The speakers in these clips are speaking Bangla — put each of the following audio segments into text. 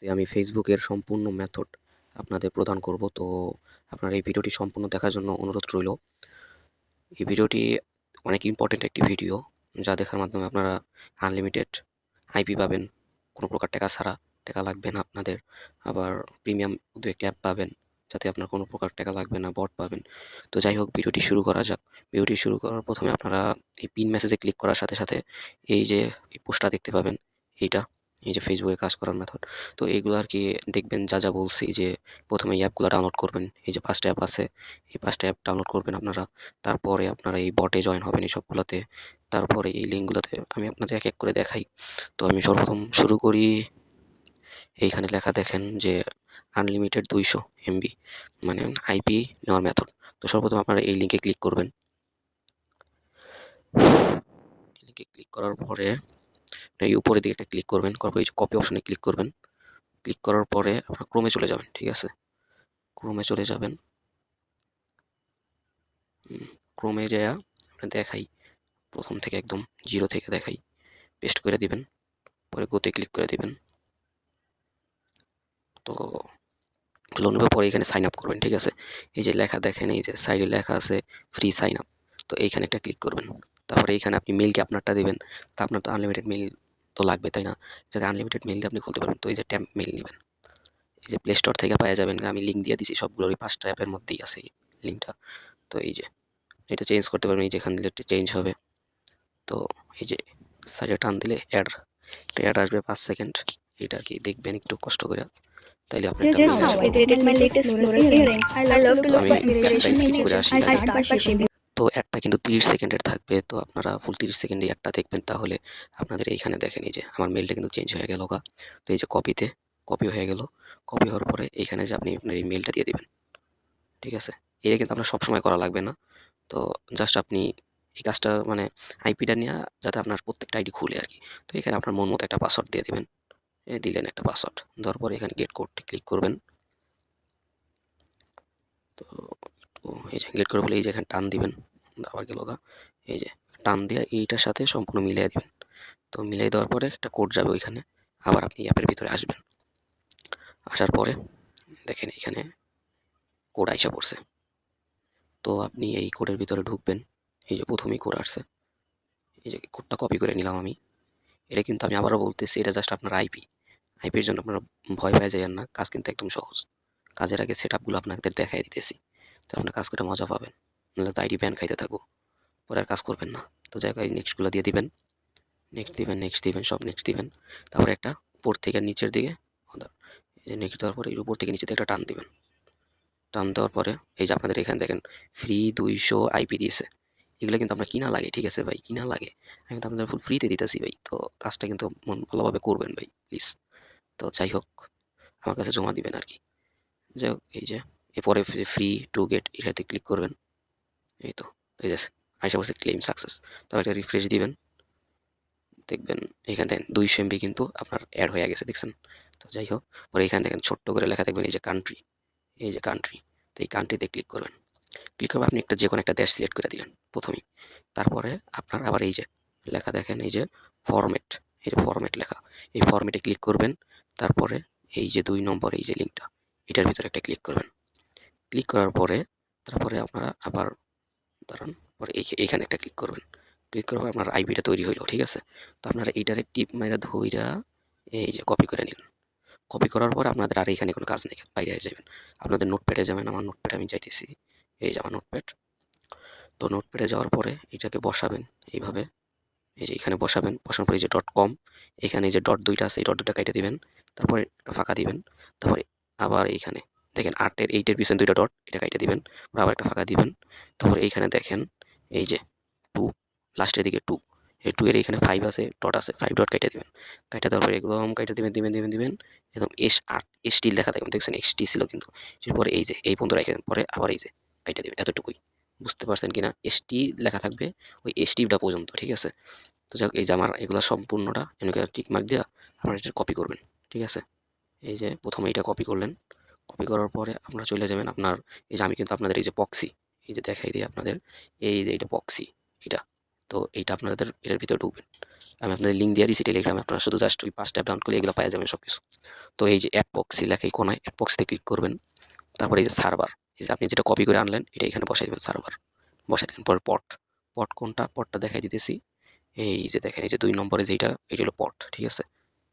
আমি ফেসবুকের সম্পূর্ণ মেথড আপনাদের প্রদান করব। তো আপনারা এই ভিডিওটি সম্পূর্ণ দেখার জন্য অনুরোধ রইল। এই ভিডিওটি অনেক ইম্পর্টেন্ট একটি ভিডিও, যা দেখার মাধ্যমে আপনারা আনলিমিটেড আইপি পাবেন, কোনো প্রকার টাকা ছাড়া। টাকা লাগবে না আপনাদের। আবার প্রিমিয়াম দু একটি অ্যাপ পাবেন, যাতে আপনার কোনো প্রকার টাকা লাগবে না, বট পাবেন। তো যাই হোক, ভিডিওটি শুরু করা যাক। ভিডিওটি শুরু করার প্রথমে আপনারা এই পিন মেসেজে ক্লিক করার সাথে সাথে এই যে এই পোস্টটা দেখতে পাবেন, এইটা এই যে ফেসবুকে কাজ করার মেথড। তো এইগুলো আর কি দেখবেন, যা যা বলছি, যে প্রথমে এই অ্যাপগুলো ডাউনলোড করবেন। এই যে 5টা অ্যাপ আছে, এই 5টা অ্যাপ ডাউনলোড করবেন আপনারা। তারপরে আপনারা এই বটে জয়েন হবেন এই সবগুলোতে। তারপরে এই লিঙ্কগুলোতে আমি আপনাদের এক এক করে দেখাই। তো আমি সর্বপ্রথম শুরু করি। এইখানে লেখা দেখেন যে আনলিমিটেড 200 MB, মানে আইপি নেওয়ার মেথড। তো সর্বপ্রথম আপনারা এই লিঙ্কে ক্লিক করবেন। লিঙ্কে ক্লিক করার পরে এই উপরের দিকে একটা ক্লিক করবেন, করার পরে এই যে কপি অপশনে ক্লিক করবেন। ক্লিক করার পরে আপনারা ক্রোমে চলে যাবেন, ঠিক আছে? ক্রোমে চলে যাবেন। ক্রোমে যায়া আমরা দেখাই, প্রথম থেকে একদম জিরো থেকে দেখাই। পেস্ট করে দিবেন, পরে গোতে ক্লিক করে দিবেন। তো লোন নেওয়ার পরে এখানে সাইন আপ করবেন, ঠিক আছে? এই যে লেখা দেখেন, এই যে সাইডে লেখা আছে ফ্রি সাইন আপ। তো এইখানে একটা ক্লিক করবেন। তারপরে এইখানে আপনি মেইলকে আপনারটা দিবেন। তো আপনার তো আনলিমিটেড মেইল তো লাগবে, তাই না? যাতে আনলিমিটেড মেইল দিয়ে আপনি খুলতে পারবেন। তো এই যে ট্যাম্প মেইল নেবেন, এই যে প্লে স্টোর থেকে পাওয়া যাবেন। আমি লিঙ্ক দিয়ে দিছি সবগুলোর, ওই 5টা অ্যাপের মধ্যেই আছে এই লিঙ্কটা। তো এই যে এটা চেঞ্জ করতে পারবেন, এই যে এখান দিলে চেঞ্জ হবে। তো এই যে সাইডে টান দিলে অ্যাড আসবে 5 সেকেন্ড। এটা কি দেখবেন একটু কষ্ট করে, তাইলে আপনার This এটা is হয়ে how যাবে। I created my latest floral earrings. I love to তো look আমি for একটা inspiration in স্কিপ করে nature. আসি। I start by shaping. তো অ্যাডটা কিন্তু 30 সেকেন্ডের থাকবে। তো আপনারা ফুল 30 সেকেন্ডে অ্যাডটা দেখবেন, তাহলে আপনাদের এইখানে দেখেন, এই যে আমার মেলটা কিন্তু চেঞ্জ হয়ে গেল গা। তো এই যে কপিতে কপি হয়ে গেল। কপি হওয়ার পরে এইখানে যে আপনি আপনার এই মেলটা দিয়ে দিবেন, ঠিক আছে? এটা কিন্তু আপনার সবসময় করা লাগবে না। তো জাস্ট আপনি এই কাজটা মানে আইপিটা নিয়ে যাতে আপনার প্রত্যেকটা আইডি খুলে আর কি। তো এখানে আপনার মন মতো একটা পাসওয়ার্ড দিয়ে দিবেন। দিলেন একটা পাসওয়ার্ড, দেওয়ার পরে এখানে গেট কোডটি ক্লিক করবেন। তো তো এই যে গেট করে বলে এই যে এখানে টান দিবেন। আবার গেল গা। এই যে টান দিয়ে এইটার সাথে সম্পূর্ণ মিলিয়ে দিবেন। তো মিলিয়ে দেওয়ার পরে একটা কোড যাবে ওইখানে। আবার আপনি অ্যাপের ভিতরে আসবেন। আসার পরে দেখেন এখানে কোড আইসা পড়ছে। তো আপনি এই কোডের ভিতরে ঢুকবেন। এই যে প্রথমেই কোড আসছে, এই যে কোডটা কপি করে নিলাম আমি। এটা কিন্তু আমি আবারও বলতেছি, এটা জাস্ট আপনার আইপির জন্য আপনারা ভয় পেয়ে যাবেন না। কাজ কিন্তু একদম সহজ। কাজের আগে সেট আপগুলো আপনাদের দেখাই দিতেছি, তো আপনার কাজ করে মজা পাবেন। নাহলে তো আইডি ব্যান খাইতে থাকবো, পরে আর কাজ করবেন না। তো যাই হোক, এই নেক্সটগুলো দিয়ে দিবেন। নেক্সট দিবেন, নেক্সট দিবেন, সব নেক্সট দিবেন। তারপরে একটা উপর থেকে নিচের দিকে এই যে নেক্সট দেওয়ার পরে এই উপর থেকে নিচে থেকে একটা টান দিবেন। টান দেওয়ার পরে এই যে আপনাদের এখানে দেখেন ফ্রি 200 আইপি দিয়েছে। এগুলো কিন্তু আপনার কিনা লাগে, ঠিক আছে ভাই? কিনা লাগে। আমি কিন্তু আপনাদের ফুল ফ্রিতে দিতেছি ভাই। তো কাজটা কিন্তু মন ভালোভাবে করবেন ভাই, প্লিজ। তো যাই হোক, আমার কাছে জমা দিবেন আর কি। যাই হোক, এই যে এরপরে ফ্রি টু গেট এটাতে ক্লিক করবেন। এই তো এই যে আশা করছি ক্লেম সাকসেস। তারপর এটা রিফ্রেশ দিবেন। দেখবেন এখানে দেখেন 200 MB কিন্তু আপনার অ্যাড হয়ে গেছে, দেখছেন? তো যাই হোক, পরে এখানে দেখেন ছোট্ট করে লেখা দেখবেন, এই যে কান্ট্রি, এই যে কান্ট্রি। তো এই কান্ট্রিতে ক্লিক করবেন। ক্লিক করবে আপনি একটা যে কোনো একটা দেশ সিলেক্ট করে দিলেন প্রথমেই। তারপরে আপনার আবার এই যে লেখা দেখেন, এই যে ফরম্যাট, এই যে ফরম্যাট লেখা, এই ফরম্যাটে ক্লিক করবেন। তারপরে এই যে 2 নম্বর এই যে লিঙ্কটা, এটার ভিতরে একটা ক্লিক করবেন। ক্লিক করার পরে তারপরে আপনারা আবার দাঁড়ান, পরে এইখানে একটা ক্লিক করবেন। ক্লিক করার পর আপনার আইপিটা তৈরি হইলো, ঠিক আছে? তো আপনারা এইটারে টিপ মাইরা ধইরা এই যে কপি করে নিন। কপি করার পর আপনাদের আর এখানে কোনো কাজ নেই, বাইরে যাবেন। আপনাদের নোটপ্যাডে যাবেন। আমার নোটপ্যাডে আমি যাইতেছি। এই যে আমার নোটপ্যাড। তো নোটপ্যাডে যাওয়ার পরে এটাকে বসাবেন এইভাবে। এই যে এখানে বসাবেন। বসানোর পরে এই যে .com, এখানে এই যে ডট দুইটা আছে, এই ডট দুইটা কাইটে দিবেন। তারপরে একটা ফাঁকা দিবেন। তারপরে আবার এইখানে দেখেন 8-এর পিছনে দুইটা ডট, এটা কাইটে দিবেন। আবার একটা ফাঁকা দিবেন। তারপরে এইখানে দেখেন এই যে 2, লাস্টের দিকে 2, এই 2 এর এখানে 5 আছে, ডট আছে, 5 ডট কাইটে দিবেন। কাইটে দেওয়ার পরে একদম কাইটে দিবেন। একদম এস টি লেখা থাকবেন, দেখছেন এসটি ছিল কিন্তু। এরপরে এই যে এই পর্যন্ত রেখে পরে আবার এই যে কাইটে দিবেন, এতটুকুই। বুঝতে পারছেন কিনা? এসটি লেখা থাকবে ওই এসটিটা পর্যন্ত, ঠিক আছে? তো যাই হোক, এই যে আমার এগুলা সম্পূর্ণটা এমনি টিক মার্ক দিয়া আপনারা এটা কপি করবেন, ঠিক আছে? এই যে প্রথমে এটা কপি করলেন। কপি করার পরে আপনারা চলে যাবেন আপনার, এই যে আমি কিন্তু আপনাদের এই যে পক্সি, এই যে দেখাই দিই আপনাদের, এই যে এটা পক্সি, এটা তো এইটা আপনাদের এটার ভিতরে ঢুকবেন। আমি আপনাদের লিঙ্ক দিয়ে দিয়েছি টেলিগ্রামে, আপনারা শুধু জাস্ট ওই 5টা অ্যাপ ডাউনলোড করলে এগুলো পাওয়া যাবেন সবকিছু। তো এই যে অ্যাপবক্স লেখা এই কোনায় অ্যাপবক্সে ক্লিক করবেন। তারপরে এই যে সার্ভার, এই যে আপনি যেটা কপি করে আনলেন এটা এখানে বসাই দেবেন, সার্ভার বসাই দেবেন। পরে পট, পট কোনটা, পটটা দেখাই দিতেছি। এই যে দেখেন এই যে 2 নম্বরে যেটা এটা হলো পট, ঠিক আছে,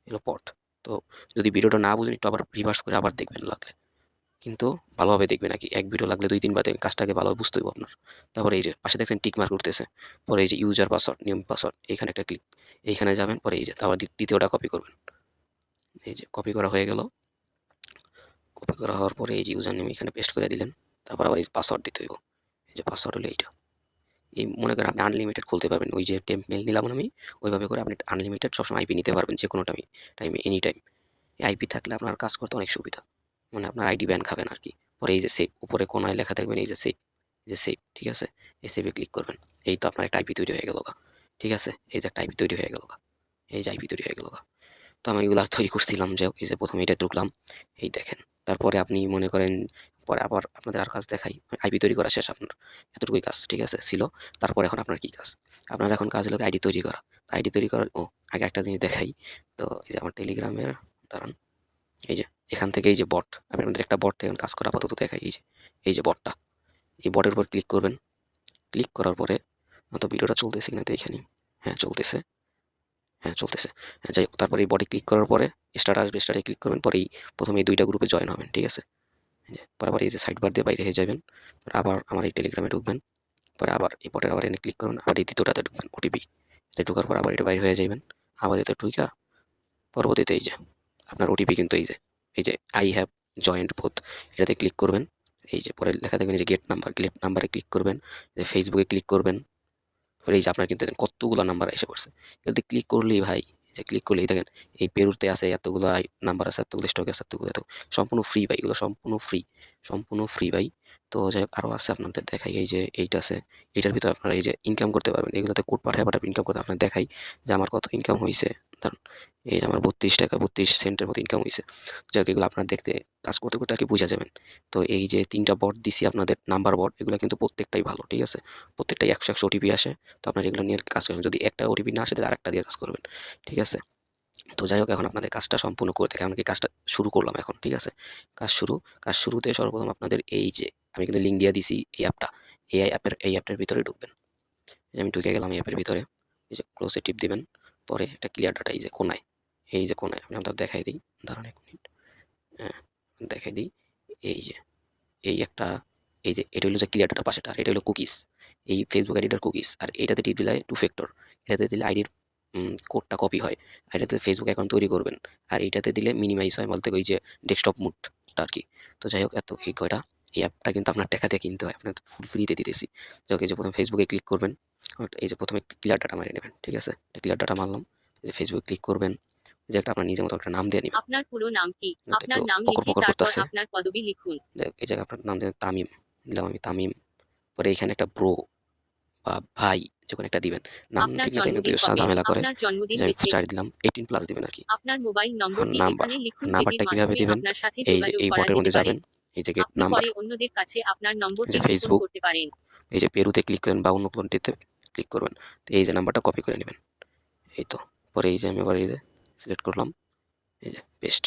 এগুলো পট। তো যদি ভিডিওটা না বুঝেন একটু আবার রিভার্স করে আবার দেখবেন লাগলে, কিন্তু ভালোভাবে দেখবেন নাকি, এক ভিডিও লাগলে 2-3 বার দেখবেন, কাজটাকে ভালোভাবে বুঝতে হবে আপনার। তারপরে এই যে পাশে দেখছেন টিক মার্ক উঠতেছে, পরে এই যে ইউজার পাসওয়ার্ড, নিয়ম পাসওয়ার্ড, এইখানে একটা ক্লিক, এইখানে যাবেন। পরে এই যে তারপর দ্বিতীয়টা কপি করবেন। এই যে কপি করা হয়ে গেল, কপি করা হওয়ার পরে এই যে ইউজার নেম এখানে পেস্ট করে দিলেন। তারপর আবার এই পাসওয়ার্ড দিতে হইব। এই যে পাসওয়ার্ড হলো এইটা। এই মনে করেন আপনি আনলিমিটেড খুলতে পারবেন, ওই যে টেম্পমেল নিলাম আমি ওইভাবে করে আপনি আনলিমিটেড সবসময় আইপি নিতে পারবেন, যে কোনো টাইমে এনি টাইম। এই আইপি থাকলে আপনার কাজ করতে অনেক সুবিধা, মানে আপনার আইডি ব্যান খাবেন আর কি। পরে এই যে সেভ, উপরে কোনায় লেখা থাকবেন এই যে সেভ, এই যে সেভ, ঠিক আছে, এই সেভে ক্লিক করবেন। এই তো আপনার একটা আইপি তৈরি হয়ে গেল গা, ঠিক আছে, এই যে একটা আইপি তৈরি হয়ে গেল গা, এই যে আইপি তৈরি হয়ে গেল গা। তো আমি এগুলো আর তৈরি করছিলাম, যে এই যে প্রথমে এটা ঢুকলাম, এই দেখেন। তারপরে আপনি মনে করেন পরে আবার আপনাদের আর কাজ দেখাই, আইপি তৈরি করা শেষ আপনার, এতটুকুই কাজ, ঠিক আছে ছিল। তারপর এখন আপনার কি কাজ, আপনার এখন কাজ হলো আইডি তৈরি করা। আইডি তৈরি করার আগে একটা জিনিস দেখাই। তো এই যে আমার টেলিগ্রামের, দাঁড়ান, এই যে এখান থেকে এই যে বট, আমি আপনাদের একটা বট থেকে কাজ করা আপাতত দেখাই। এই যে বটটা, এই বটের উপর ক্লিক করবেন। ক্লিক করার পরে তো ভিডিওটা চলতেছে কিনা দেখে নিই। হ্যাঁ চলতেছে, হ্যাঁ চলতেছে। হ্যাঁ যাই হোক, তারপরে এই বডি ক্লিক করার পরে স্টার্ট আসবে, স্টার্টে ক্লিক করবেন। পরে প্রথমে এই 2টা গ্রুপে জয়েন হবেন, ঠিক আছে। এই যে পরে আবার এই যে সাইড বার দিয়ে বাইরে হয়ে যাবেন, তারপর আবার আমার এই টেলিগ্রামে ঢুকবেন। পরে আবার এই বটের আবার এনে ক্লিক করুন, আবার এই দ্বিতীয়টাতে ঢুকবেন, ওটিপি এতে ঢোকার পর আবার এটা বাইরে হয়ে যাবেন। আবার এতে ঢুকা পরবর্তীতে এই যে আপনার ওটিপি কিন্তু এই যে আই হ্যাভ জয়েন্ট বোথ, এটাতে ক্লিক করবেন। এই যে পরে লেখা থাকবেন এই যে গেট নাম্বারে ক্লিক করবেন, যে ফেসবুকে ক্লিক করবেন। পরে এই যে আপনার কিন্তু দেখেন কতগুলো নাম্বার এসে পড়ছে, এটাতে ক্লিক করলেই ভাই, এই যে ক্লিক করলেই দেখেন এই পেরুতে আছে এতগুলো নাম্বার আছে, এতগুলো স্টক আছে, এতগুলো এত, সম্পূর্ণ ফ্রি ভাই, এগুলো সম্পূর্ণ ফ্রি, সম্পূর্ণ ফ্রি ভাই। তো যাই হোক আরও আছে আপনাদের দেখাই, এই যে এইটা আছে, এইটার ভিতরে আপনারা এই যে ইনকাম করতে পারবেন, এগুলোতে কোড পাঠায় পাঠায় ইনকাম করতে আপনার দেখাই যে আমার কত ইনকাম হয়েছে। ধরুন এই যে আমার 32 টাকা 32 সেন্টের মতো ইনকাম হয়েছে। যাই হোক এগুলো আপনার দেখতে, কাজ করতে করতে আর কি বোঝা যাবেন। তো এই যে 3টা বট দিছি আপনাদের, নাম্বার বট, এগুলো কিন্তু প্রত্যেকটাই ভালো, ঠিক আছে, প্রত্যেকটাই 100 ওটিপি আসে। তো আপনার এগুলো নিয়ে কাজ করবেন, যদি একটা ওটিপি না আসে তাহলে আরেকটা দিয়ে কাজ করবেন, ঠিক আছে। তো যাই হোক এখন আপনাদের কাজটা সম্পূর্ণ করে দেখে আমরা কি কাজটা শুরু করলাম এখন, ঠিক আছে। কাজ শুরু, কাজ শুরুতে সর্বপ্রথম আপনাদের এই যে আমি কিন্তু লিঙ্ক দিয়ে দিছি এই অ্যাপটা, এই অ্যাপের ভিতরে ঢুকবেন। এই যে আমি ঢুকে গেলাম এই অ্যাপের ভিতরে, এই যে ক্লোজে টিপ দিবেন। পরে একটা ক্লিয়ার ডাটা, এই যে কোনায়, এই যে কোনায় আমি আপনাদের দেখাই দিই, দাঁড়ান 1 মিনিট, হ্যাঁ দেখাই দিই। এই যে এই একটা, এই যে এটা হলো যে ক্লিয়ার ডাটা পাশেটা, আর এটা হলো কুকিজ, এই ফেসবুক আইডিটার কুকিজ। আর এটাতে টিপ দিলে 2 ফ্যাক্টর, এটাতে দিলে আইডির কোডটা কপি হয়, আর এটাতে ফেসবুক অ্যাকাউন্ট তৈরি করবেন। আর এইটাতে দিলে মিনিমাইজ হয়, বলতে ওই যে ডেস্কটপ মুডটা আর কি। তো যাই হোক এত এই কয়টা, এই অ্যাপটা কিন্তু আপনার টাকা দিয়ে কিনতে হয়, আপনার ফুল ফ্রিতে দিতেছি। যাই হোক এই যে প্রথমে ফেসবুকে ক্লিক করবেন, এই যে প্রথমে ক্লিয়ার ডাটা মারিয়ে নেবেন, ঠিক আছে, ক্লিয়ার ডাটা মারলাম। এই যে ফেসবুকে ক্লিক করবেন, যে একটা আপনার নিজের মতো একটা নাম দিয়ে নেবেন। আপনার পুরো নাম কি? এটা আপনার একটু নাম পকর লিখে পকর তারপর করতেছে। আপনার পদবি লিখুন। এই জায়গায় আপনার নাম দিয়ে তামিম দিলাম, আমি তামিম। পরে এখানে একটা ব্রো বা ভাই যে কোনো একটা দিবেন, নাম আপনার ঠিক না থাকে কিন্তু জন্মদিন কবে? ঝামেলা করে। আপনার জন্মদিন যে আমি বেছে 4 দিলাম, 18+ দিবেন আর কি। আপনার মোবাইল আর নম্বরটি নাম্বার, এখানে লিখুন যেটির নাম্বারটা কিভাবে মাধ্যমে দিবেন, আপনার সাথে এই যে যোগাযোগ এই করা বটের যেতে মধ্যে পারে। যাবেন, এই যে গেট আপনি নাম্বার, পরে অন্যদের কাছে আপনার এই নম্বরটি যে গোপন ফেসবুক, করতে পারেন। এই যে পেরুতে ক্লিক করেন বা অন্য কোনটিতে ক্লিক করবেন। তো এই যে নাম্বারটা কপি করে নেবেন, এই তো। পরে এই যে আমি আবার এই যে সিলেক্ট করলাম, এই যে পেস্ট।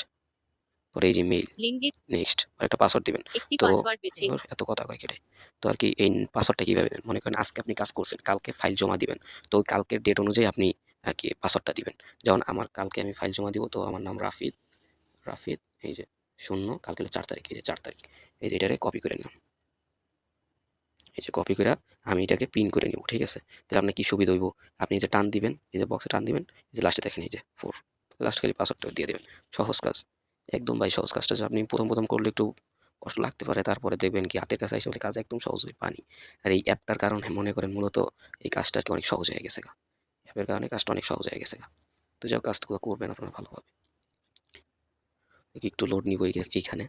পরে এই যে মেইল, লিঙ্কে নেক্সট একটা পাসওয়ার্ড দিবেন। একটি তো পাসওয়ার্ড বেছে এত কথা কয় কেটে, তো আর কি এই পাসওয়ার্ডটা কিভাবে দেবেন, মনে করেন আজকে আপনি কাজ করছেন, কালকে ফাইল জমা দিবেন, তো ওই কালকের ডেট অনুযায়ী আপনি আর কি পাসওয়ার্ডটা দিবেন। যেমন আমার কালকে আমি ফাইল জমা দিব, তো আমার নাম রাফিদ, রাফিদ, এই যে 0, কালকে হলো 4 তারিখ, এই যে 4 তারিখ, এই যে এটারে কপি করে নিলাম। এই যে কপি করে আমি এটাকে পিন করে নিব, ঠিক আছে। তাহলে আপনার কি সুবিধা হইব, আপনি এই যে টান দিবেন, এই যে বক্সে টান দিবেন, এই যে লাস্টে দেখেন এই যে 4, লাস্ট খালি পাসওয়ার্ডটা দিয়ে দিবেন। সহজ কাজ, একদম ভাই সহজ। কাজটা যে আপনি প্রথম প্রথম করলে একটু কষ্ট লাগতে পারে, তারপরে দেখবেন কি হাতের কাছে এসে কাজ একদম সহজ হয়ে পানি। আর এই অ্যাপটার কারণে মনে করেন মূলত এই কাজটা আর কি অনেক সহজ হয়ে গেছে গা, অ্যাপের কারণে কাজটা অনেক সহজ হয়ে গেছে গা। তো যাও কাজগুলো করবেন আপনারা ভালোভাবে। একটু লোড নিব এইখানে।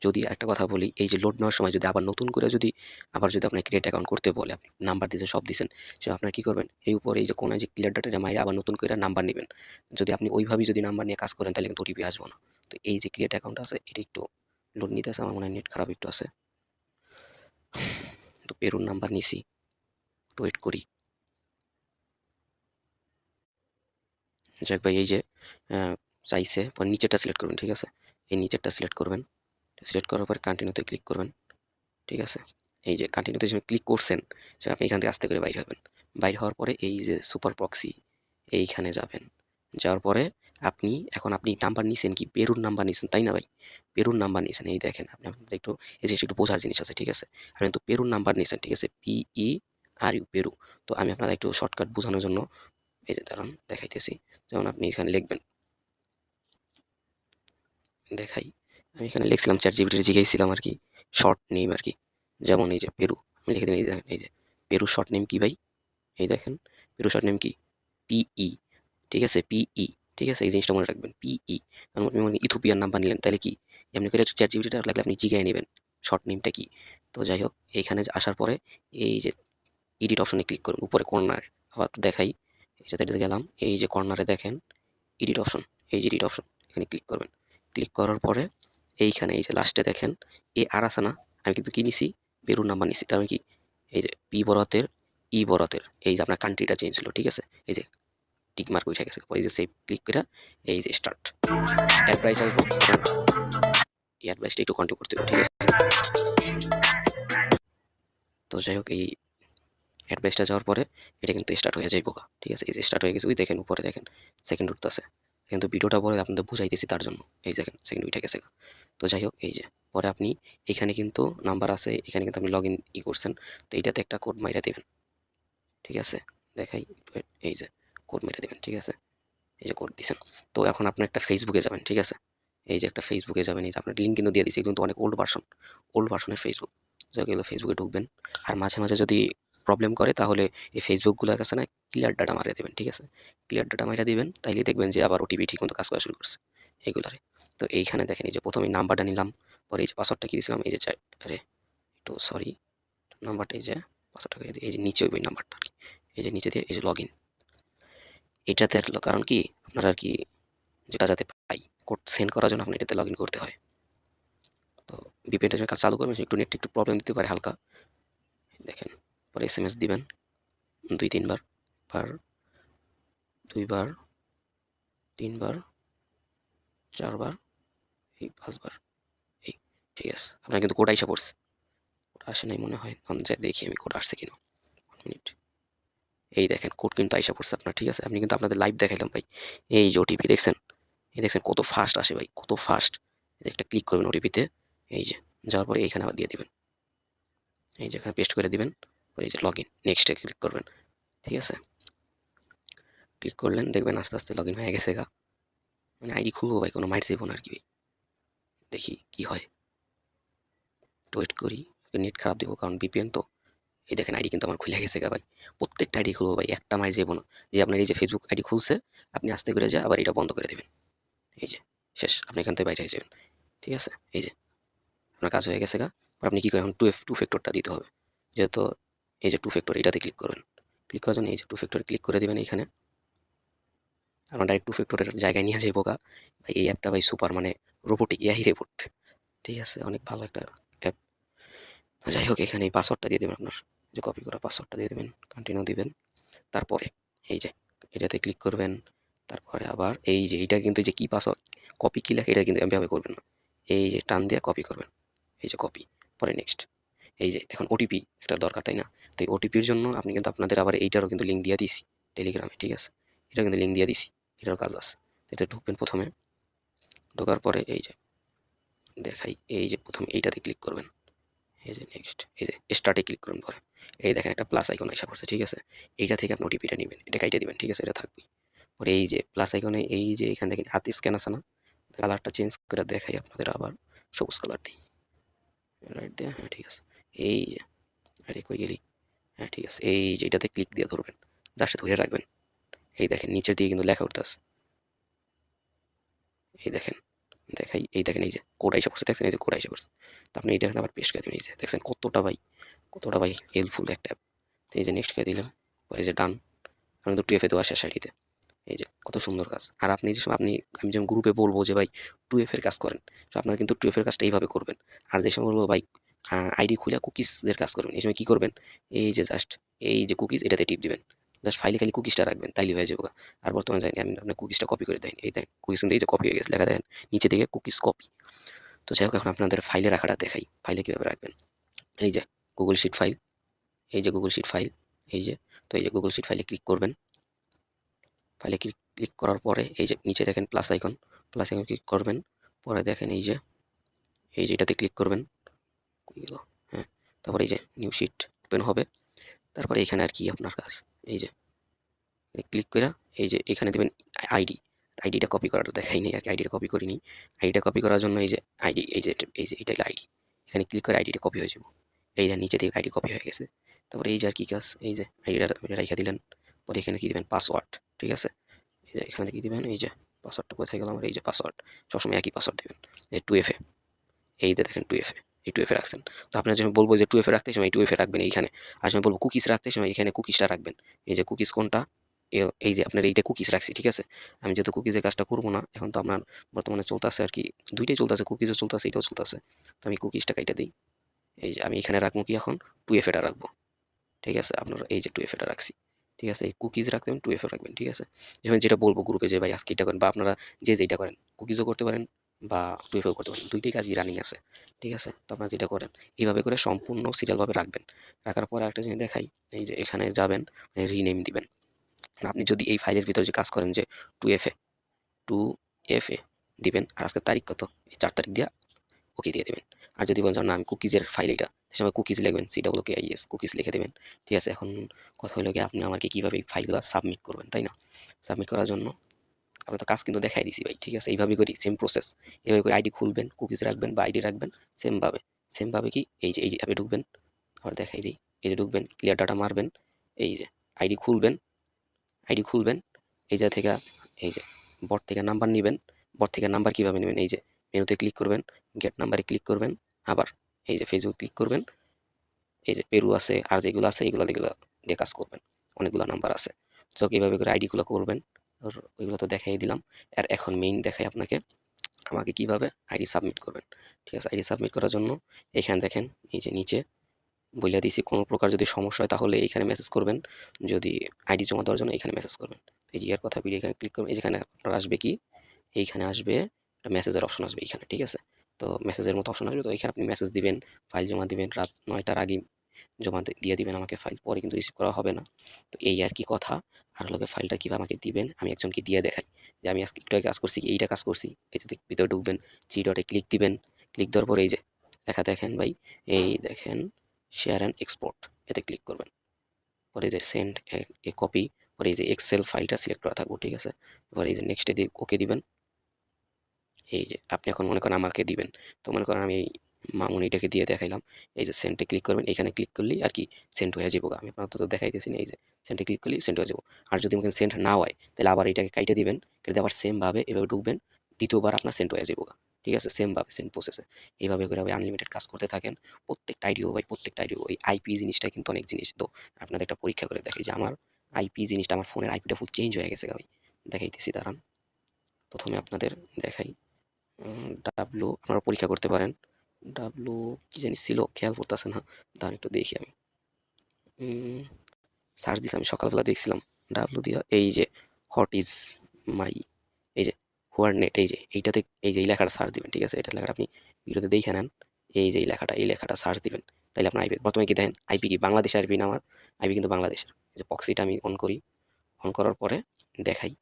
যদি একটা কথা বলি, এই যে লোড নেওয়ার সময় যদি আবার নতুন করে যদি আপনার ক্রিয়েট অ্যাকাউন্ট করতে বলে, আপনি নাম্বার দিয়েছেন সব দিয়েছেন, সে আপনার কি করবেন, এই উপরে এই যে কোনায় যে ক্লিয়ার ডাটা মাইরে আবার নতুন করে নাম্বার নেবেন। যদি আপনি ওইভাবেই যদি নাম্বার নিয়ে কাজ করেন তাহলে কিন্তু ওটিপি আসবে না। তো এই যে ক্রিয়েট অ্যাকাউন্ট আছে এটা একটু লোড নিতেছে, আমার মনে হয় নেট খারাপ একটু আছে। তো পেরুর নাম্বার নিছি, একটু ওয়েট করি। যাক ভাই এই যে চাইছে পরে নিচেরটা সিলেক্ট করবেন, ঠিক আছে? এই নিচেরটা সিলেক্ট করবেন, সিলেক্ট করার পরে কন্টিনিউতে ক্লিক করবেন, ঠিক আছে? এই যে কন্টিনিউতে যখন ক্লিক করছেন সে আপনি এখান থেকে আস্তে করে বাইর হবেন। বাইর হওয়ার পরে এই যে সুপার প্রক্সি এইখানে যাবেন। যাওয়ার পরে আপনি নাম্বার নিছেন কি পেরুর নাম্বার নিছেন, তাই না ভাই? পেরুর নাম্বার নিছেন, এই দেখেন আপনি আপনাদের একটু এই জিনিসটা একটু বোঝার জিনিস আছে, ঠিক আছে? আপনি কিন্তু পেরুর নাম্বার নিছেন, ঠিক আছে? PERU Peru. তো আমি আপনাদের একটু শর্টকাট বোঝানোর জন্য এই যে দাঁড়ান দেখাইতেছি। যেমন আপনি এখানে লিখবেন, দেখাই। আমি এখানে লিখছিলাম ChatGPT জিজ্ঞাসছিলাম আর কি শর্ট নেম আর কি। যেমন এই যে পেরু, আমি লিখে দিলাম এই যে পেরু শর্ট নেম কি ভাই? এই দেখেন পেরু শর্ট নেম কি? PE, ঠিক আছে? PE, ঠিক আছে? এই জিনিসটা মনে রাখবেন PE। আপনি মানে ইথিওপিয়ান নাম্বার নিলেন তাহলে কি এমনি করে ChatGPT লাগলে আপনি জিগায় নেবেন শর্ট নেমটা কি। তো যাই হোক এইখানে আসার পরে এই যে এডিট অপশনে ক্লিক করুন উপরে কর্নারে। আবার একটু দেখাই, এটাতে গেলাম, এই যে কর্নারে দেখেন এডিট অপশন, এই যে এডিট অপশন এখানে ক্লিক করবেন। ক্লিক করার পরে এইখানে এই যে লাস্টে দেখেন আর আছে না? আমি কিন্তু কি নিছি? পেরুর নাম্বার নিছি। তার মানে কি এই যে পি বড়হাতের ই বড়হাতের, এই যে আপনার কান্ট্রিটা চেঞ্জ হলো, ঠিক আছে? এই যে টিক মার্ক উঠে গেছে। পরে এই যে সেভ ক্লিক করে এই যে স্টার্ট অ্যাডভাইস আসবো, এই অ্যাডভাইসটা একটু কন্টিনিউ করতে হবে, ঠিক আছে? তো যাই হোক এই অ্যাডভাইসটা যাওয়ার পরে এটা কিন্তু স্টার্ট হয়ে যাইব, ঠিক আছে? এই যে স্টার্ট হয়ে গেছে, ওই দেখেন উপরে দেখেন সেকেন্ড উঠতেছে। কিন্তু ভিডিওটা পরে আপনাদের বুঝাইতেছি তার জন্য, এই দেখেন সেকেন্ড উঠে গেছে। তো যাই হোক এই যে পরে আপনি এখানে কিন্তু নাম্বার আছে, এখানে কিন্তু আপনি লগ ইন করছেন। তো এইটাতে একটা কোড মাইরা দিবেন, ঠিক আছে? দেখাই, এই যে কোড মেরে দিবেন, ঠিক আছে? এই যে কোড দিছেন। তো এখন আপনি একটা ফেসবুকে যাবেন, ঠিক আছে? এই যে একটা ফেসবুকে যাবেন, এই যে আপনার লিঙ্ক কিন্তু দিয়ে দিচ্ছি, কিন্তু অনেক ওল্ড ভার্সনের ফেসবুক। যেগুলো ফেসবুকে ঢুকবেন, আর মাঝে মাঝে যদি প্রবলেম করে তাহলে এই ফেসবুকগুলোর কাছে না ক্লিয়ার ডাটা মারিয়ে দেবেন, ঠিক আছে? ক্লিয়ার ডাটা মারিয়ে দিবেন, তাইলে দেখবেন যে আবার ওটিপি ঠিক মতো কাজ করা শুরু করছে এগুলারে। তো এইখানে দেখেন এই যে প্রথমে নাম্বারটা নিলাম, পরে এই যে পাসওয়ার্ডটা কি দিয়েছিলাম, এই যে আরে একটু সরি, নাম্বারটা এই যে পাসওয়ার্ডটা এই যে নিচে ওই নাম্বারটা আর কি, এই যে নিচে দিয়ে এই যে লগ ইন, এটাতে কারণ কি আপনারা আর কি যেটা যাতে পাই কোড সেন্ড করার জন্য আপনি এটাতে লগ ইন করতে হয়। তো ভিপিএনটা যখন কাজ চালু করবেন একটু নেট একটু প্রবলেম দিতে পারে হালকা, দেখেন। পরে SMS দিবেন 2-3 বার, বার 2 বার 3 বার 4 বার এই 5 বার, এই ঠিক আছে। আপনার কিন্তু কোড আইসা পড়ছে, কোড আসে নাই মনে হয়, তখন যাই দেখি আমি কোড আসছে কিনা। 1 মিনিট, এই দেখেন কোড কিন্তু আইসা পড়ছে আপনার, ঠিক আছে? আপনি কিন্তু আপনাদের লাইভ দেখাইলাম ভাই। এই যে ওটিপি দেখছেন, এই দেখছেন কত ফাস্ট আসে ভাই, কত ফাস্ট। একটা ক্লিক করবেন ওটিপিতে, এই যে যাওয়ার পরে এইখানে আবার দিয়ে দিবেন, এই যে এখানে পেস্ট করে দিবেন। পরে এই যে লগ ইন নেক্সটে ক্লিক করবেন, ঠিক আছে? ক্লিক করলেন দেখবেন আস্তে আস্তে লগ ইন হয়ে গেছে গা। মানে আইডি খুলবো ভাই, কোনো মাইর যাবো না আর কি ভাই। দেখি কি হয়, একটু ওয়েট করি, নেট খারাপ দেবো কারণ VPN তো। এই দেখেন আইডি কিন্তু আমার খুলে গেছে গা ভাই। প্রত্যেকটা আইডি খুলবো ভাই, একটা মাইর যাবো না। যে আপনার এই যে ফেসবুক আইডি খুলছে, আপনি আস্তে করে যা আবার এটা বন্ধ করে দেবেন, এই যে শেষ, আপনি এখান থেকে বাইরে হয়ে যাবেন, ঠিক আছে? এই যে আপনার কাজ হয়ে গেছে গা। আর আপনি কি করেন, এখন টু ফ্যাক্টরটা দিতে হবে, যেহেতু এই যে টু ফ্যাক্টর এটাতে ক্লিক করবেন। ক্লিক করার জন্য এই যে টু ফ্যাক্টর ক্লিক করে দেবেন এইখানে। আমরা ডাইরেক্ট টু ফ্যাক্টরের জায়গায় নিয়ে যাইব গা ভাই। এই অ্যাপটা ভাই সুপার, মানে রোবোটিক এআই রিপোর্ট, ঠিক আছে? অনেক ভালো একটা অ্যাপ। যাই হোক এখানে এই পাসওয়ার্ডটা দিয়ে দেবেন, আপনার যে কপি করা পাসওয়ার্ডটা দিয়ে দেবেন, কন্টিনিউ দিবেন। তারপরে এই যে এটাতে ক্লিক করবেন। তারপরে আবার এই যে এটা কিন্তু এই যে কি পাসওয়ার্ড কপি কি লেখা, এটা কিন্তু এভাবে করবেন না, এই যে টান দিয়ে কপি করবেন, এই যে কপি। পরে নেক্সট, এই যে এখন ওটিপি একটা দরকার, তাই না? তো এই ওটিপির জন্য আপনি কিন্তু আপনাদের আবার এইটারও কিন্তু লিঙ্ক দিয়ে দিছি টেলিগ্রামে, ঠিক আছে? এটা কিন্তু লিঙ্ক দিয়ে দিছি, এটারও কাজ আছে। এটা ঢুকবেন প্রথমে, ঢোকার পরে এই যে দেখাই, এই যে প্রথমে এইটাতে ক্লিক করবেন, এই যে নেক্সট, এই যে স্টার্টে ক্লিক করুন। পরে এই দেখেন একটা প্লাস আইকন আসা পড়ছে, ঠিক আছে? এইটা থেকে আপনি ওটিপিটা নেবেন, এটা কাইটে দিবেন, ঠিক আছে? এটা থাকবেই। পরে এই যে প্লাস আইকনে এই যে এখান থেকে হাত স্ক্যান আছে না, কালারটা চেঞ্জ করে দেখাই আপনাদের, আবার সবুজ কালার দিই, রাইট দিয়ে, হ্যাঁ ঠিক আছে। এই যে আরে কই গেলি, হ্যাঁ ঠিক আছে। এই যে এটাতে ক্লিক দিয়ে ধরবেন, যার সাথে ধরে রাখবেন। এই দেখেন নিচের দিকে কিন্তু লেখা উঠতেছে, এই দেখেন, দেখাই, এই দেখেন এই যে কোড আইসা পড়ছে, দেখছেন? এই যে কোড আইসা পড়ছে। তো আপনি এটা আবার পেস্ট করে দিবেন, এই যে দেখছেন কতটা ভাই হেল্পফুল একটা অ্যাপ। তো এই যে নেক্সট করে দিলাম, পরে এই যে ডান। আমি তো 2FA দেওয়া শেষ আইডিতে, এই যে কত সুন্দর কাজ। আর আপনি যে সময় আমি যেমন গ্রুপে বলবো যে ভাই 2FA এর কাজ করেন, তো আপনারা কিন্তু 2FA এর কাজটা এইভাবে করবেন। আর যে সময় বলবো ভাই আইডি খুলে কুকিজের কাজ করবেন, এই সময় কি করবেন, এই যে জাস্ট এই যে কুকিজ এটাতে টিপ দিবেন, জাস্ট ফাইলে খালি কুকিজটা রাখবেন, তাইলে হয়ে যাবে। আর বর্তমানে জানি আমি আপনার কুকিজটা কপি করে দেন, এই দেন কুকিজ কিন্তু এই যে কপি হয়ে গেছে, লেখা দেখেন নিচে দিকে কুকিজ কপি। তো যাই হোক, এখন আপনাদের ফাইলে রাখাটা দেখাই, ফাইলে কীভাবে রাখবেন। এই যে গুগল শিট ফাইল, এই যে গুগল শিট ফাইল, এই যে, তো এই যে গুগল শিট ফাইলে ক্লিক করবেন। ফাইলে ক্লিক করার পরে এই যে নিচে দেখেন plus icon, plus icon click করবেন। পরে দেখেন এই যে এটাতে ক্লিক করবেন। হ্যাঁ, তারপরে এই যে নিউ শিট ওপেন হবে। তারপরে এখানে আর কি আপনার কাজ, এই যে ক্লিক করে এই যে এখানে দেবেন আইডি। আইডিটা কপি করাটা দেখাই নেই আর কি, আইডিটা কপি করিনি। আইডিটা কপি করার জন্য এই যে আইডি, এই যে এটা আইডি, এখানে ক্লিক করে আইডিটা কপি হয়ে যাবো। এই যে নিচে থেকে আইডি কপি হয়ে গেছে। তারপরে এই যে আর কি কাজ, এই যে আইডিটা রেখে দিলেন। পরে এখানে কি দিবেন পাসওয়ার্ড, ঠিক আছে। এই যে এখানে কি দিবেন, এই যে পাসওয়ার্ডটা কোথায় গেল আমার, এই যে পাসওয়ার্ড, সবসময় একই পাসওয়ার্ড দিবেন, এই 2FA। এই যে দেখেন 2FA, এই 2FA রাখছেন। তো আপনার যখন বলবো যে 2FA রাখতে সময় এই 2FA রাখবেন এইখানে, আর যখন বলবো কুকিজ রাখতে সময় এখানে কুকিজটা রাখবেন। এই যে কুকিজ কোনটা, এই যে আপনার এইটা কুকিজ রাখছি, ঠিক আছে। আমি যেহেতু কুকিজের কাজটা করবো না এখন, তো আপনার বর্তমানে চলতেছে আর কি, দুইটাই চলতেছে, কুকিজও চলতেছে এটাও চলতেছে। তো আমি কুকিজটা কাইটা দিই। এই যে আমি এখানে রাখবো কি এখন 2FA টা রাখবো, ঠিক আছে। আপনার এই যে 2FA টা রাখছি, ঠিক আছে। এই কুকিজ রাখতে 2FA রাখবেন, ঠিক আছে। যেমন যেটা বলবো গ্রুপে যে ভাই আজকে এটা করেন, বা আপনারা যে যেটা করেন কুকিজও করতে পারেন বা 2FA করতে পারেন, দুইটাই কাজই রানিং আছে, ঠিক আছে। তো আপনারা যেটা করেন এইভাবে করে সম্পূর্ণ সিরিয়ালভাবে রাখবেন। রাখার পরে একটা জিনিস দেখাই, এই যে এখানে যাবেন, রিনেম দিবেন। আপনি যদি এই ফাইলের ভিতরে যে কাজ করেন যে 2FA, 2FA দিবেন, আর আজকে তারিখ কত, এই 4 তারিখ দিয়া ওকে দিয়ে দেবেন। আর যদি বলেন না আমি কুকিজের ফাইল এটা, সে সময় কুকিজ লিখবেন, CWKIS কুকিজ লিখে দেবেন, ঠিক আছে। এখন কথা হলো কি, আপনি আমাকে কিভাবে এই ফাইলগুলো সাবমিট করবেন, তাই না। সাবমিট করার জন্য আমি তো কাজ কিন্তু দেখাই দিছি ভাই, ঠিক আছে। এইভাবে করি, সেম প্রসেস। এইভাবে করে আইডি খুলবেন, কুকিজ রাখবেন বা আইডি রাখবেন, সেমভাবে কি এই যে এই অ্যাপে ঢুকবেন, আবার দেখাই দিই। এই যে ঢুকবেন, ক্লিয়ার ডাটা মারবেন, এই যে আইডি খুলবেন, এই জায়গা থেকে এই যে বট থেকে নাম্বার নিবেন। বট থেকে নাম্বার কিভাবে নেবেন, এই যে মেনুতে ক্লিক করবেন, গেট নাম্বারে ক্লিক করবেন, আবার এই যে ফেসবুক ক্লিক করবেন। এই যে পেরু আছে আর যেগুলো আছে এগুলো দিয়ে কাজ করবেন, অনেকগুলো নাম্বার আছে। তো এইভাবে করে আইডিগুলো করবেন। আর ওইগুলো তো দেখাই দিলাম। আর এখন মেইন দেখাই আপনাকে, আমাকে কিভাবে আইডি সাবমিট করবেন, ঠিক আছে। আইডি সাবমিট করার জন্য এখানে দেখেন এই যে নিচে বইলা দিছি, কোনো প্রকার যদি সমস্যা হয় তাহলে এইখানে মেসেজ করবেন, যদি আইডি জমা দেওয়ার জন্য এখানে মেসেজ করবেন। এই যে এর কথা ভিডিও এখানে ক্লিক করবেন, এই যেখানে আপনার আসবে কি, এইখানে আসবে একটা মেসেজের অপশন আসবে এইখানে, ঠিক আছে। তো মেসেজের মতো অপশন আসবে, তো এখানে আপনি মেসেজ দিবেন, ফাইল জমা দিবেন, রাত 9টার আগে জমা দিয়ে দিবেন আমাকে ফাইল, পরে কিন্তু রিসিভ করা হবে না। তো এই আর কি কথা। আর লোকে ফাইলটা কিভাবে আমাকে দিবেন, আমি একজনকে দিয়ে দেখাই যে আমি আজকে একটু আগে কাজ করছি, এইটা কাজ করছি। এটাতে ভিতরে ঢুকবেন, 3 ডটে ক্লিক দিবেন। ক্লিক দেওয়ার পরে এই যে লেখা দেখেন ভাই, এই দেখেন শেয়ার অ্যান্ড এক্সপোর্ট, এতে ক্লিক করবেন। পরে এই যে সেন্ড এ কপি, পরে এই যে এক্সেল ফাইলটা সিলেক্ট করা থাকবো, ঠিক আছে। এবার এই যে নেক্সটে দিয়ে ওকে দিবেন। এই যে আপনি এখন মনে করেন আমাকে দিবেন, তো মনে করেন আমি এই মামুনিটাকে দিয়ে দেখাইলাম। এই যে সেন্টে ক্লিক করবেন, এখানে ক্লিক করলেই আর কি সেন্ট হয়ে যাবো। আমি আপনার তো দেখাইতেছি না, এই যে সেন্টে ক্লিক করলেই সেন্ট হয়ে যাবো। আর যদি আমাকে সেন্ট না হয় তাহলে আবার এটাকে কাইটে দিবেন, কেটে আবার সেম ভাবে এভাবে ঢুকবেন, দ্বিতীয়বার আপনার সেন্ট হয়ে যাবো, ঠিক আছে। সেম ভাবে সেম প্রসেসে এইভাবে করে ভাই আনলিমিটেড কাজ করতে থাকেন। প্রত্যেকটা আইডিও ভাই, প্রত্যেকটা আইডিও, ওই আইপি জিনিসটা কিন্তু অনেক জিনিস। তো আপনাদের একটা পরীক্ষা করে দেখি যে আমার আইপি জিনিসটা, আমার ফোনের আইপিটা ফুল চেঞ্জ হয়ে গেছে ভাই। দেখাইতেছি দাঁড়ান, প্রথমে আপনাদের দেখাই। ডাব্লু আপনারা পরীক্ষা করতে পারেন। ডাব্লু কি জানি ছিল, খেয়াল করতেছে না, দাঁড়ান একটু দেখি আমি। সার্চ দিলাম, আমি সকালবেলা দেখছিলাম ডাব্লু দিয়া, এই যে হোয়াট ইজ মাই, এই যে হোয়ার নেট, এই যে এইটাতে এই যে এই লেখাটা সার্চ দিবেন, ঠিক আছে। এটা লেখাটা আপনি ভিডিওতে দেখে নেন। এই যে এই লেখাটা সার্চ দিবেন, তাহলে আপনার আইপি প্রথমে কি দেখেন, আইপি কি বাংলাদেশের আইপি না, আমার আইপি কিন্তু বাংলাদেশের। এই যে প্রক্সিটা আমি অন করি, অন করার পরে দেখাই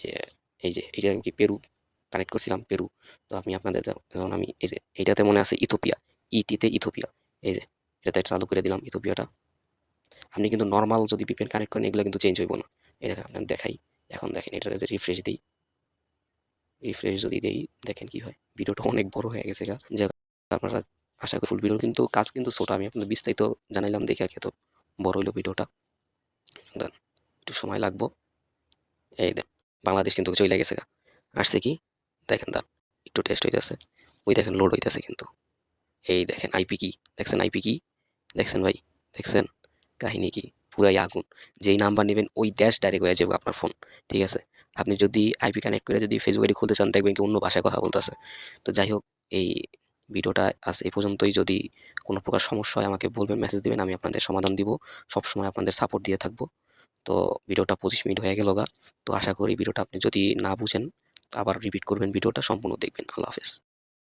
যে এই যে এটা আমি কি পেরু কানেক্ট করছিলাম, পেরু। তো আমি আপনাদের যেমন আমি এই যে এইটাতে মনে আছে ইথোপিয়া, ইটিতে ইথোপিয়া, এই যে এটাতে চালু করে দিলাম ইথোপিয়াটা। আপনি কিন্তু নর্মাল যদি ভিপিএন কানেক্ট করেন এগুলো কিন্তু চেঞ্জ হইব না। এই দেখেন আপনার দেখাই, এখন দেখেন এটা যে রিফ্রেশ দিই, রিফ্রেশ যদি দেই দেখেন কি হয়। ভিডিওটা অনেক বড় হয়ে গেছে গা, যে আপনারা আশা করি ফুল ভিডিও, কিন্তু কাজ কিন্তু ছোট, আমি আপনাদের বিস্তারিত জানাইলাম দেখে আর কি, এত বড় হইলো ভিডিওটা। দেন একটু সময় লাগবো। এই দেখ বাংলাদেশ কিন্তু চলে গেছে গা, আসছে কি দেখেন, দাঁড়ান একটু টেস্ট হইতেছে, ওই দেখেন লোড হইতেছে কিন্তু। এই দেখেন আইপি কি দেখছেন, আইপি কি দেখছেন ভাই, দেখছেন কাহিনী কি, পুরাই আগুন। যেই নাম্বার নেবেন ওই ড্যাশ ডাইরেক্ট হয়ে যাবে আপনার ফোন, ঠিক আছে। আপনি যদি আইপি কানেক্ট করে যদি ফেসবুক আইডি খুলতে চান দেখবেন কি অন্য ভাষায় কথা বলতেছে। তো যাই হোক, এই ভিডিওটা আজ এই পর্যন্তই। যদি কোনো প্রকার সমস্যা হয় আমাকে বলবেন, মেসেজ দিবেন, আমি আপনাদের সমাধান দিব। সবসময় আপনাদের সাপোর্ট দিয়ে থাকবো। তো ভিডিওটা 25 মিনিট হয়ে গেল গা। তো আশা করি ভিডিওটা আপনি যদি না বুঝেন আবার রিপিট করবেন, ভিডিওটা সম্পূর্ণ দেখবেন। আল্লাহ হাফেজ।